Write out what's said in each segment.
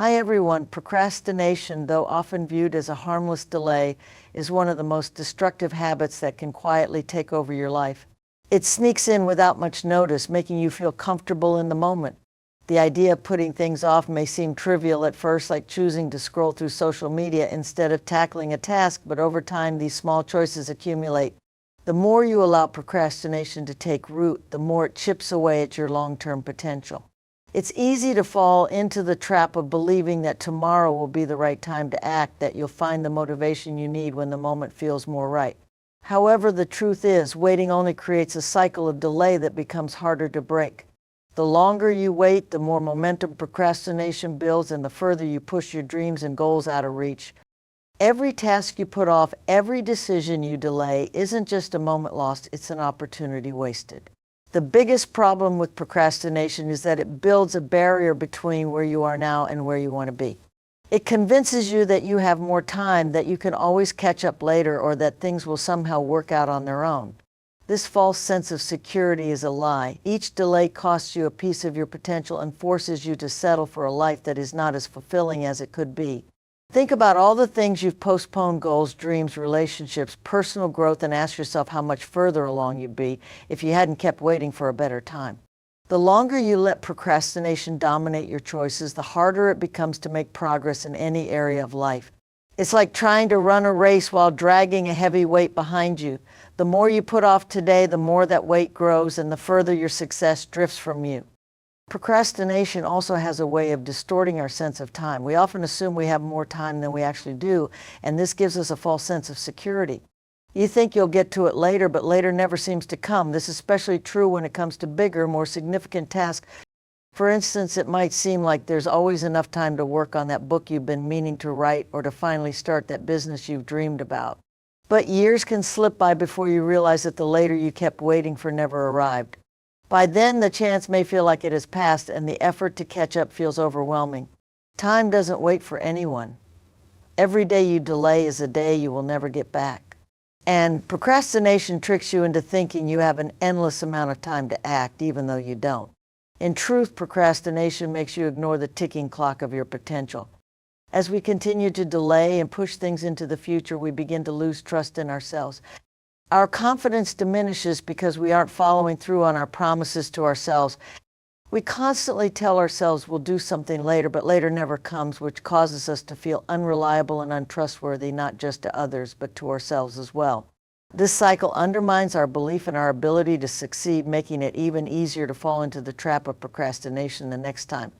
Hi everyone. Procrastination, though often viewed as a harmless delay, is one of the most destructive habits that can quietly take over your life. It sneaks in without much notice, making you feel comfortable in the moment. The idea of putting things off may seem trivial at first, like choosing to scroll through social media instead of tackling a task, but over time these small choices accumulate. The more you allow procrastination to take root, the more it chips away at your long-term potential. It's easy to fall into the trap of believing that tomorrow will be the right time to act, that you'll find the motivation you need when the moment feels more right. However, the truth is, waiting only creates a cycle of delay that becomes harder to break. The longer you wait, the more momentum procrastination builds and the further you push your dreams and goals out of reach. Every task you put off, every decision you delay isn't just a moment lost, it's an opportunity wasted. The biggest problem with procrastination is that it builds a barrier between where you are now and where you want to be. It convinces you that you have more time, that you can always catch up later, or that things will somehow work out on their own. This false sense of security is a lie. Each delay costs you a piece of your potential and forces you to settle for a life that is not as fulfilling as it could be. Think about all the things you've postponed: goals, dreams, relationships, personal growth, and ask yourself how much further along you'd be if you hadn't kept waiting for a better time. The longer you let procrastination dominate your choices, the harder it becomes to make progress in any area of life. It's like trying to run a race while dragging a heavy weight behind you. The more you put off today, the more that weight grows and the further your success drifts from you. Procrastination also has a way of distorting our sense of time. We often assume we have more time than we actually do, and this gives us a false sense of security. You think you'll get to it later, but later never seems to come. This is especially true when it comes to bigger, more significant tasks. For instance, it might seem like there's always enough time to work on that book you've been meaning to write, or to finally start that business you've dreamed about. But years can slip by before you realize that the later you kept waiting for never arrived. By then, the chance may feel like it has passed, and the effort to catch up feels overwhelming. Time doesn't wait for anyone. Every day you delay is a day you will never get back. And procrastination tricks you into thinking you have an endless amount of time to act, even though you don't. In truth, procrastination makes you ignore the ticking clock of your potential. As we continue to delay and push things into the future, we begin to lose trust in ourselves. Our confidence diminishes because we aren't following through on our promises to ourselves. We constantly tell ourselves we'll do something later, but later never comes, which causes us to feel unreliable and untrustworthy, not just to others, but to ourselves as well. This cycle undermines our belief in our ability to succeed, making it even easier to fall into the trap of procrastination the next time.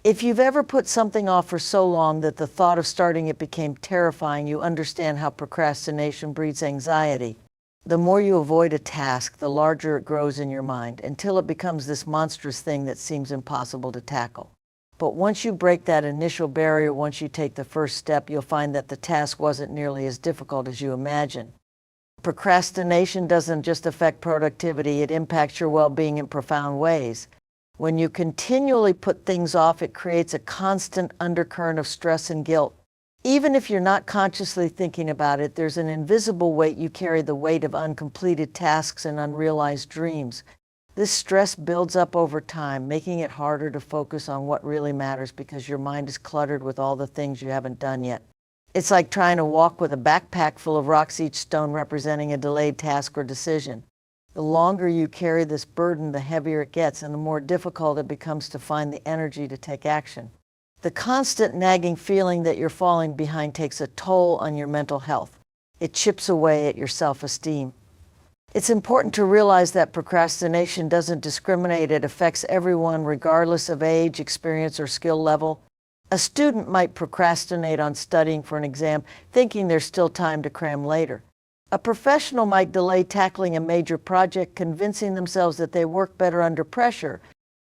If you've ever put something off for so long that the thought of starting it became terrifying, you understand how procrastination breeds anxiety. The more you avoid a task, the larger it grows in your mind, until it becomes this monstrous thing that seems impossible to tackle. But once you break that initial barrier, once you take the first step, you'll find that the task wasn't nearly as difficult as you imagined. Procrastination doesn't just affect productivity, it impacts your well-being in profound ways. When you continually put things off, it creates a constant undercurrent of stress and guilt. Even if you're not consciously thinking about it, there's an invisible weight you carry, the weight of uncompleted tasks and unrealized dreams. This stress builds up over time, making it harder to focus on what really matters because your mind is cluttered with all the things you haven't done yet. It's like trying to walk with a backpack full of rocks, each stone representing a delayed task or decision. The longer you carry this burden, the heavier it gets, and the more difficult it becomes to find the energy to take action. The constant nagging feeling that you're falling behind takes a toll on your mental health. It chips away at your self-esteem. It's important to realize that procrastination doesn't discriminate. It affects everyone regardless of age, experience, or skill level. A student might procrastinate on studying for an exam, thinking there's still time to cram later. A professional might delay tackling a major project, convincing themselves that they work better under pressure.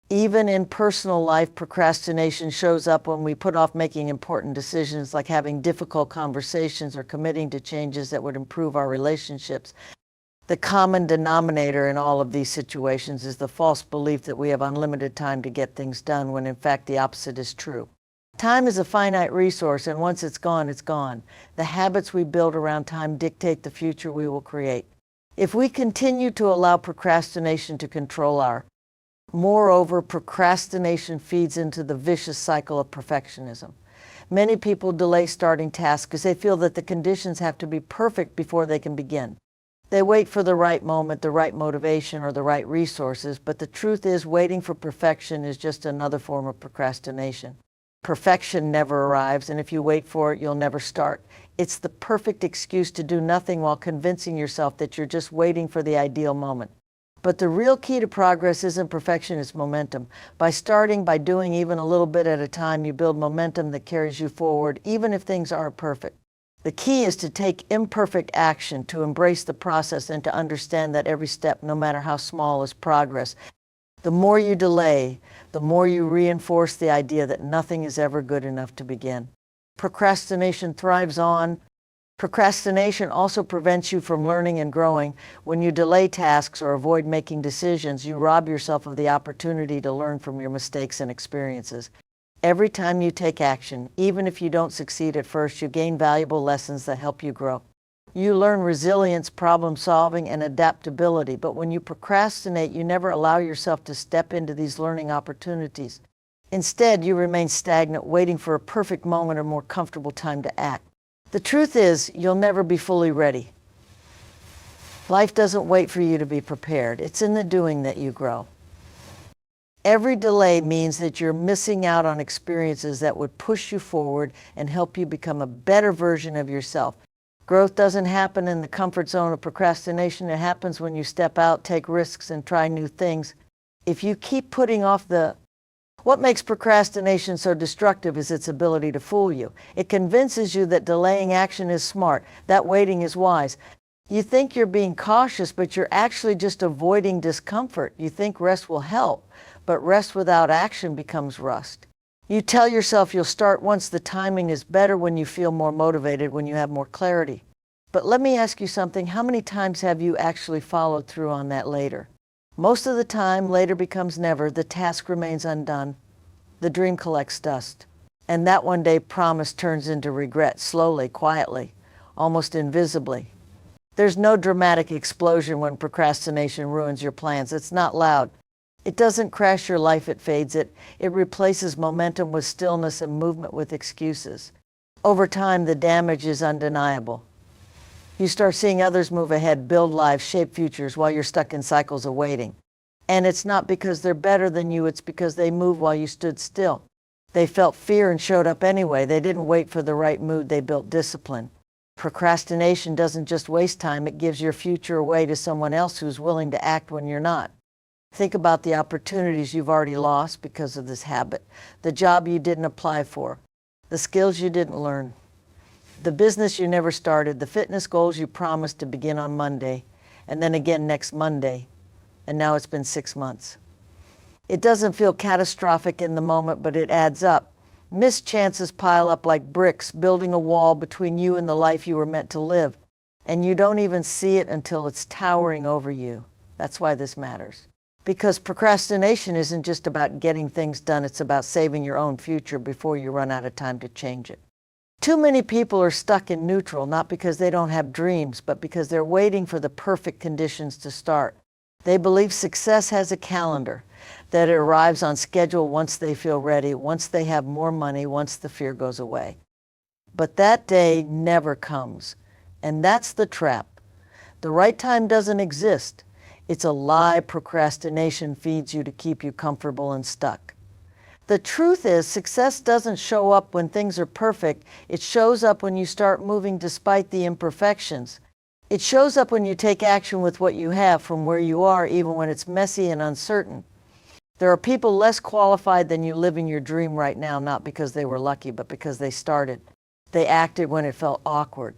Even in personal life, procrastination shows up when we put off making important decisions, like having difficult conversations or committing to changes that would improve our relationships. The common denominator in all of these situations is the false belief that we have unlimited time to get things done, when in fact the opposite is true. Time is a finite resource, and once it's gone, it's gone. The habits we build around time dictate the future we will create. If we continue to allow procrastination to control our Moreover, procrastination feeds into the vicious cycle of perfectionism. Many people delay starting tasks because they feel that the conditions have to be perfect before they can begin. They wait for the right moment, the right motivation, or the right resources, but the truth is waiting for perfection is just another form of procrastination. Perfection never arrives, and if you wait for it, you'll never start. It's the perfect excuse to do nothing while convincing yourself that you're just waiting for the ideal moment. But the real key to progress isn't perfection, it's momentum. By doing even a little bit at a time, you build momentum that carries you forward, even if things aren't perfect. The key is to take imperfect action, to embrace the process, and to understand that every step, no matter how small, is progress. The more you delay, the more you reinforce the idea that nothing is ever good enough to begin. Procrastination thrives on. Procrastination also prevents you from learning and growing. When you delay tasks or avoid making decisions, you rob yourself of the opportunity to learn from your mistakes and experiences. Every time you take action, even if you don't succeed at first, you gain valuable lessons that help you grow. You learn resilience, problem solving, and adaptability, but when you procrastinate, you never allow yourself to step into these learning opportunities. Instead, you remain stagnant, waiting for a perfect moment or more comfortable time to act. The truth is, you'll never be fully ready. Life doesn't wait for you to be prepared. It's in the doing that you grow. Every delay means that you're missing out on experiences that would push you forward and help you become a better version of yourself. Growth doesn't happen in the comfort zone of procrastination. It happens when you step out, take risks, and try new things. If you keep putting off What makes procrastination so destructive is its ability to fool you. It convinces you that delaying action is smart, that waiting is wise. You think you're being cautious, but you're actually just avoiding discomfort. You think rest will help, but rest without action becomes rust. You tell yourself you'll start once the timing is better, when you feel more motivated, when you have more clarity. But let me ask you something. How many times have you actually followed through on that later? Most of the time, later becomes never. The task remains undone. The dream collects dust. And that one day promise turns into regret, slowly, quietly, almost invisibly. There's no dramatic explosion when procrastination ruins your plans. It's not loud. It doesn't crash your life, it fades it. It replaces momentum with stillness and movement with excuses. Over time, the damage is undeniable. You start seeing others move ahead, build lives, shape futures while you're stuck in cycles of waiting. And it's not because they're better than you, it's because they moved while you stood still. They felt fear and showed up anyway. They didn't wait for the right mood, they built discipline. Procrastination doesn't just waste time, it gives your future away to someone else who's willing to act when you're not. Think about the opportunities you've already lost because of this habit, the job you didn't apply for, the skills you didn't learn, the business you never started, the fitness goals you promised to begin on Monday, and then again next Monday, and now it's been 6 months. It doesn't feel catastrophic in the moment, but it adds up. Missed chances pile up like bricks, building a wall between you and the life you were meant to live. And you don't even see it until it's towering over you. That's why this matters. Because procrastination isn't just about getting things done, it's about saving your own future before you run out of time to change it. Too many people are stuck in neutral, not because they don't have dreams, but because they're waiting for the perfect conditions to start. They believe success has a calendar, that it arrives on schedule once they feel ready, once they have more money, once the fear goes away. But that day never comes, and that's the trap. The right time doesn't exist. It's a lie procrastination feeds you to keep you comfortable and stuck. The truth is, success doesn't show up when things are perfect. It shows up when you start moving despite the imperfections. It shows up when you take action with what you have from where you are, even when it's messy and uncertain. There are people less qualified than you living your dream right now, not because they were lucky, but because they started. They acted when it felt awkward.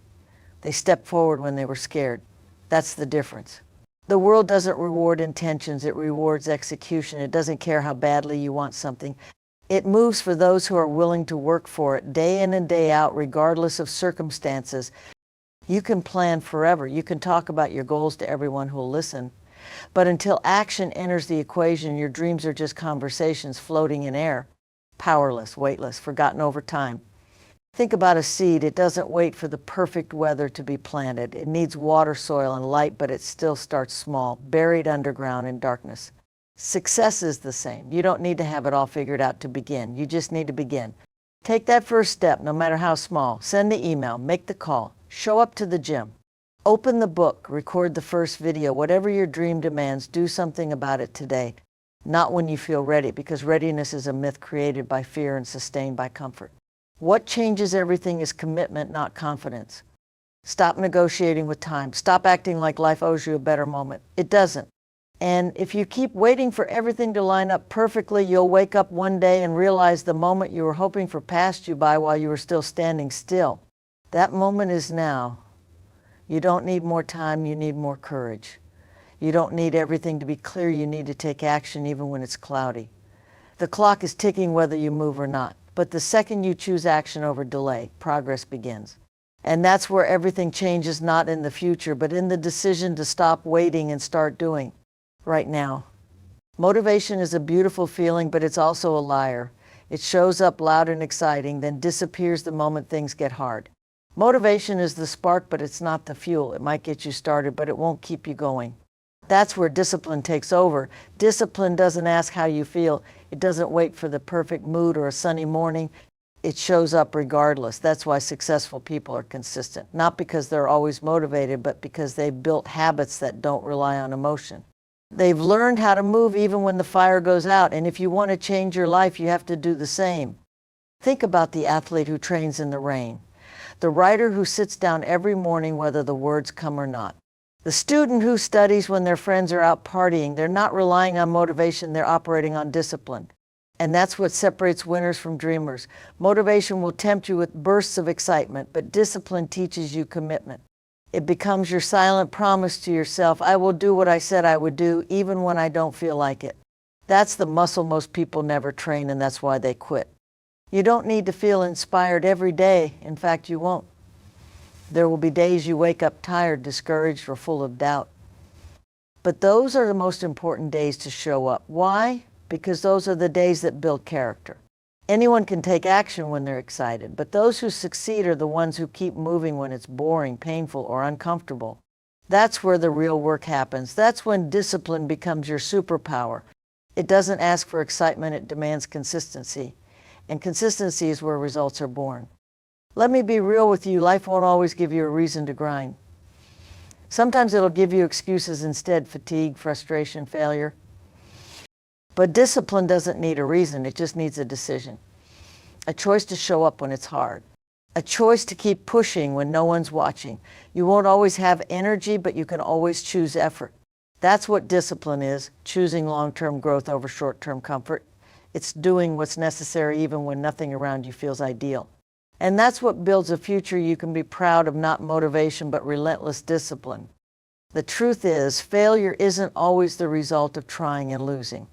They stepped forward when they were scared. That's the difference. The world doesn't reward intentions, it rewards execution. It doesn't care how badly you want something. It moves for those who are willing to work for it, day in and day out, regardless of circumstances. You can plan forever. You can talk about your goals to everyone who will listen. But until action enters the equation, your dreams are just conversations floating in air, powerless, weightless, forgotten over time. Think about a seed. It doesn't wait for the perfect weather to be planted. It needs water, soil, and light, but it still starts small, buried underground in darkness. Success is the same. You don't need to have it all figured out to begin. You just need to begin. Take that first step, no matter how small. Send the email, make the call, show up to the gym. Open the book, record the first video. Whatever your dream demands, do something about it today. Not when you feel ready, because readiness is a myth created by fear and sustained by comfort. What changes everything is commitment, not confidence. Stop negotiating with time. Stop acting like life owes you a better moment. It doesn't. And if you keep waiting for everything to line up perfectly, you'll wake up one day and realize the moment you were hoping for passed you by while you were still standing still. That moment is now. You don't need more time, you need more courage. You don't need everything to be clear, you need to take action even when it's cloudy. The clock is ticking whether you move or not, but the second you choose action over delay, progress begins. And that's where everything changes, not in the future, but in the decision to stop waiting and start doing. Right now. Motivation is a beautiful feeling, but it's also a liar. It shows up loud and exciting, then disappears the moment things get hard. Motivation is the spark, but it's not the fuel. It might get you started, but it won't keep you going. That's where discipline takes over. Discipline doesn't ask how you feel. It doesn't wait for the perfect mood or a sunny morning. It shows up regardless. That's why successful people are consistent. Not because they're always motivated, but because they've built habits that don't rely on emotion. They've learned how to move even when the fire goes out, and if you want to change your life, you have to do the same. Think about the athlete who trains in the rain, the writer who sits down every morning whether the words come or not, the student who studies when their friends are out partying. They're not relying on motivation, they're operating on discipline. And that's what separates winners from dreamers. Motivation will tempt you with bursts of excitement, but discipline teaches you commitment. It becomes your silent promise to yourself, I will do what I said I would do, even when I don't feel like it. That's the muscle most people never train, and that's why they quit. You don't need to feel inspired every day. In fact, you won't. There will be days you wake up tired, discouraged, or full of doubt. But those are the most important days to show up. Why? Because those are the days that build character. Anyone can take action when they're excited, but those who succeed are the ones who keep moving when it's boring, painful, or uncomfortable. That's where the real work happens. That's when discipline becomes your superpower. It doesn't ask for excitement, it demands consistency. And consistency is where results are born. Let me be real with you, life won't always give you a reason to grind. Sometimes it'll give you excuses instead, fatigue, frustration, failure. But discipline doesn't need a reason, it just needs a decision. A choice to show up when it's hard. A choice to keep pushing when no one's watching. You won't always have energy, but you can always choose effort. That's what discipline is, choosing long-term growth over short-term comfort. It's doing what's necessary even when nothing around you feels ideal. And that's what builds a future you can be proud of, not motivation, but relentless discipline. The truth is, failure isn't always the result of trying and losing.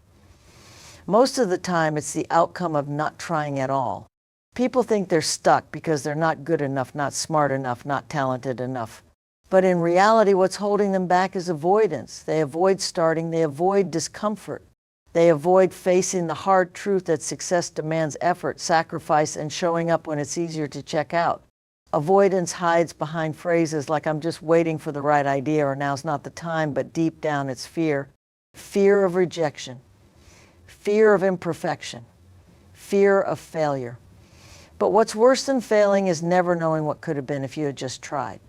Most of the time, it's the outcome of not trying at all. People think they're stuck because they're not good enough, not smart enough, not talented enough. But in reality, what's holding them back is avoidance. They avoid starting, they avoid discomfort. They avoid facing the hard truth that success demands effort, sacrifice, and showing up when it's easier to check out. Avoidance hides behind phrases like, I'm just waiting for the right idea, or now's not the time, but deep down it's fear. Fear of rejection. Fear of imperfection, fear of failure. But what's worse than failing is never knowing what could have been if you had just tried.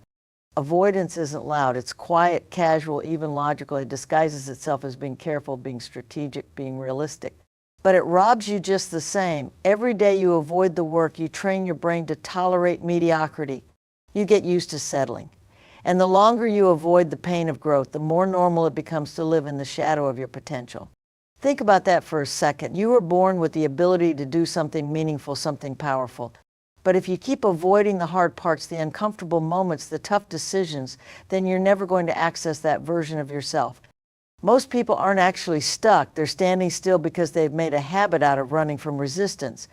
Avoidance isn't loud, it's quiet, casual, even logical. It disguises itself as being careful, being strategic, being realistic. But it robs you just the same. Every day you avoid the work, you train your brain to tolerate mediocrity. You get used to settling. And the longer you avoid the pain of growth, the more normal it becomes to live in the shadow of your potential. Think about that for a second. You were born with the ability to do something meaningful, something powerful. But if you keep avoiding the hard parts, the uncomfortable moments, the tough decisions, then you're never going to access that version of yourself. Most people aren't actually stuck. They're standing still because they've made a habit out of running from resistance.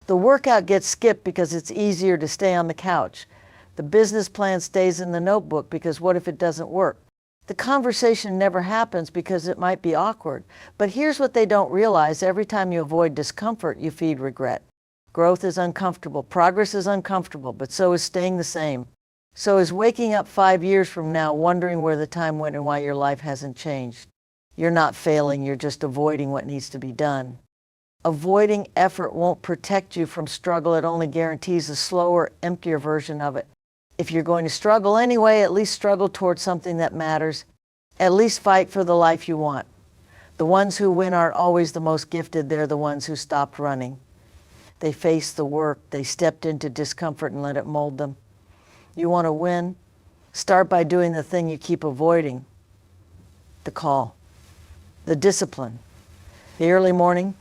The workout gets skipped because it's easier to stay on the couch. The business plan stays in the notebook because what if it doesn't work? The conversation never happens because it might be awkward. But here's what they don't realize. Every time you avoid discomfort, you feed regret. Growth is uncomfortable. Progress is uncomfortable, but so is staying the same. So is waking up 5 years from now wondering where the time went and why your life hasn't changed. You're not failing, you're just avoiding what needs to be done. Avoiding effort won't protect you from struggle, it only guarantees a slower, emptier version of it. If you're going to struggle anyway, at least struggle towards something that matters. At least fight for the life you want. The ones who win aren't always the most gifted, they're the ones who stopped running. They faced the work, they stepped into discomfort and let it mold them. You want to win? Start by doing the thing you keep avoiding. The call, the discipline, the early morning,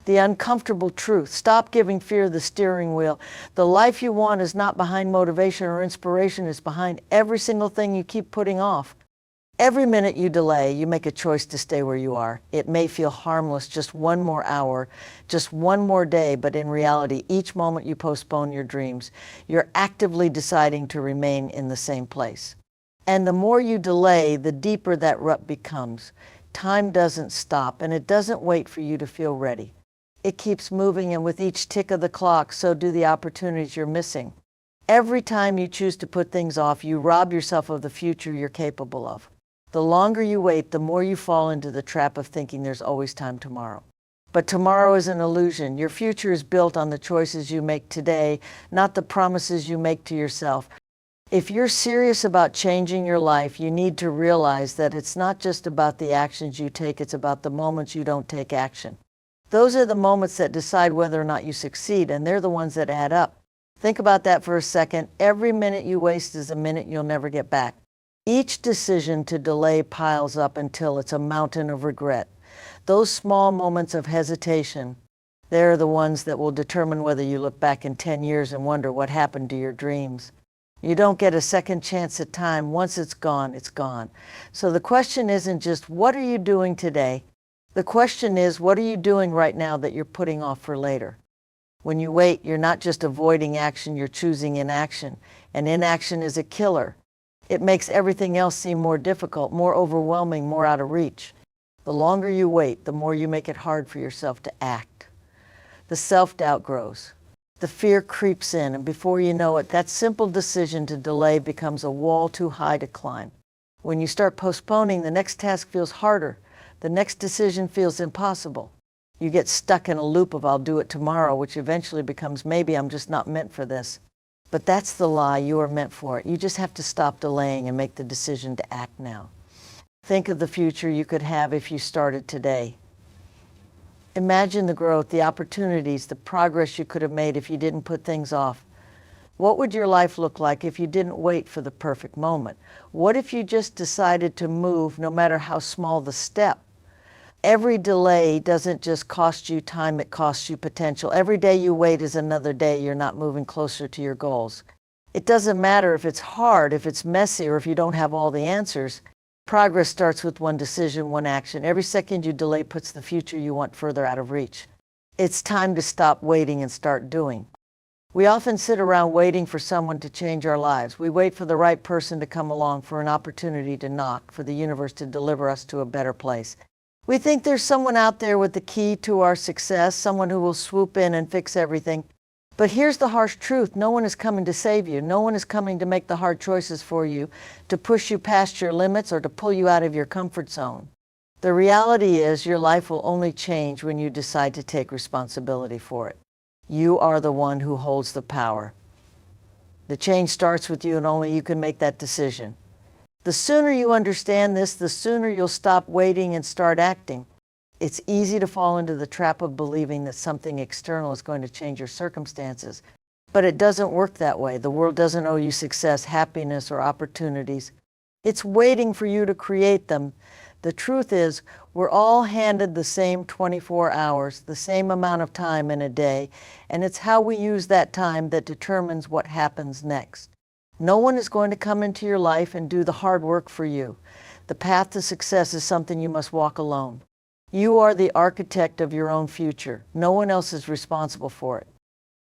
the uncomfortable truth. Stop giving fear the steering wheel. The life you want is not behind motivation or inspiration, it's behind every single thing you keep putting off. Every minute you delay, you make a choice to stay where you are. It may feel harmless, just one more hour, just one more day, but in reality, each moment you postpone your dreams, you're actively deciding to remain in the same place. And the more you delay, the deeper that rut becomes. Time doesn't stop, and it doesn't wait for you to feel ready. It keeps moving, and with each tick of the clock, so do the opportunities you're missing. Every time you choose to put things off, you rob yourself of the future you're capable of. The longer you wait, the more you fall into the trap of thinking there's always time tomorrow. But tomorrow is an illusion. Your future is built on the choices you make today, not the promises you make to yourself. If you're serious about changing your life, you need to realize that it's not just about the actions you take, it's about the moments you don't take action. Those are the moments that decide whether or not you succeed, and they're the ones that add up. Think about that for a second. Every minute you waste is a minute you'll never get back. Each decision to delay piles up until it's a mountain of regret. Those small moments of hesitation, they're the ones that will determine whether you look back in 10 years and wonder what happened to your dreams. You don't get a second chance at time. Once it's gone, it's gone. So the question isn't just, what are you doing today? The question is, what are you doing right now that you're putting off for later? When you wait, you're not just avoiding action, you're choosing inaction. And inaction is a killer. It makes everything else seem more difficult, more overwhelming, more out of reach. The longer you wait, the more you make it hard for yourself to act. The self-doubt grows. The fear creeps in, and before you know it, that simple decision to delay becomes a wall too high to climb. When you start postponing, the next task feels harder. The next decision feels impossible. You get stuck in a loop of I'll do it tomorrow, which eventually becomes maybe I'm just not meant for this. But that's the lie. You are meant for it. You just have to stop delaying and make the decision to act now. Think of the future you could have if you started today. Imagine the growth, the opportunities, the progress you could have made if you didn't put things off. What would your life look like if you didn't wait for the perfect moment? What if you just decided to move no matter how small the step? Every delay doesn't just cost you time, it costs you potential. Every day you wait is another day you're not moving closer to your goals. It doesn't matter if it's hard, if it's messy, or if you don't have all the answers. Progress starts with one decision, one action. Every second you delay puts the future you want further out of reach. It's time to stop waiting and start doing. We often sit around waiting for someone to change our lives. We wait for the right person to come along, for an opportunity to knock, for the universe to deliver us to a better place. We think there's someone out there with the key to our success, someone who will swoop in and fix everything. But here's the harsh truth. No one is coming to save you. No one is coming to make the hard choices for you, to push you past your limits, or to pull you out of your comfort zone. The reality is your life will only change when you decide to take responsibility for it. You are the one who holds the power. The change starts with you, and only you can make that decision. The sooner you understand this, the sooner you'll stop waiting and start acting. It's easy to fall into the trap of believing that something external is going to change your circumstances. But it doesn't work that way. The world doesn't owe you success, happiness, or opportunities. It's waiting for you to create them. The truth is, we're all handed the same 24 hours, the same amount of time in a day, and it's how we use that time that determines what happens next. No one is going to come into your life and do the hard work for you. The path to success is something you must walk alone. You are the architect of your own future. No one else is responsible for it.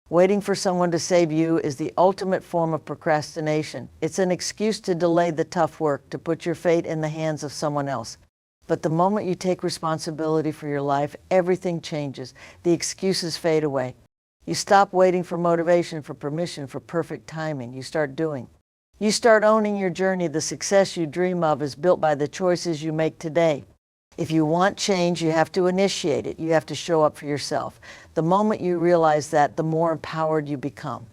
Waiting for someone to save you is the ultimate form of procrastination. It's an excuse to delay the tough work, to put your fate in the hands of someone else. But the moment you take responsibility for your life, everything changes. The excuses fade away. You stop waiting for motivation, for permission, for perfect timing. You start doing. You start owning your journey. The success you dream of is built by the choices you make today. If you want change, you have to initiate it. You have to show up for yourself. The moment you realize that, the more empowered you become.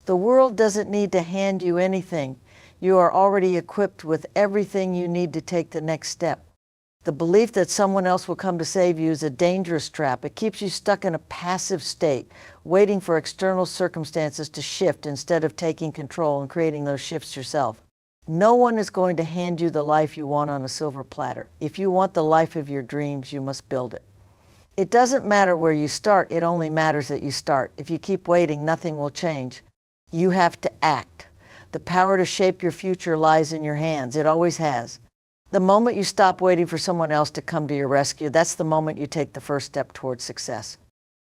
The world doesn't need to hand you anything. You are already equipped with everything you need to take the next step. The belief that someone else will come to save you is a dangerous trap. It keeps you stuck in a passive state, waiting for external circumstances to shift instead of taking control and creating those shifts yourself. No one is going to hand you the life you want on a silver platter. If you want the life of your dreams, you must build it. It doesn't matter where you start, it only matters that you start. If you keep waiting, nothing will change. You have to act. The power to shape your future lies in your hands. It always has. The moment you stop waiting for someone else to come to your rescue, that's the moment you take the first step towards success.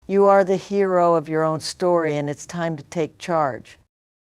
You are the hero of your own story, and it's time to take charge.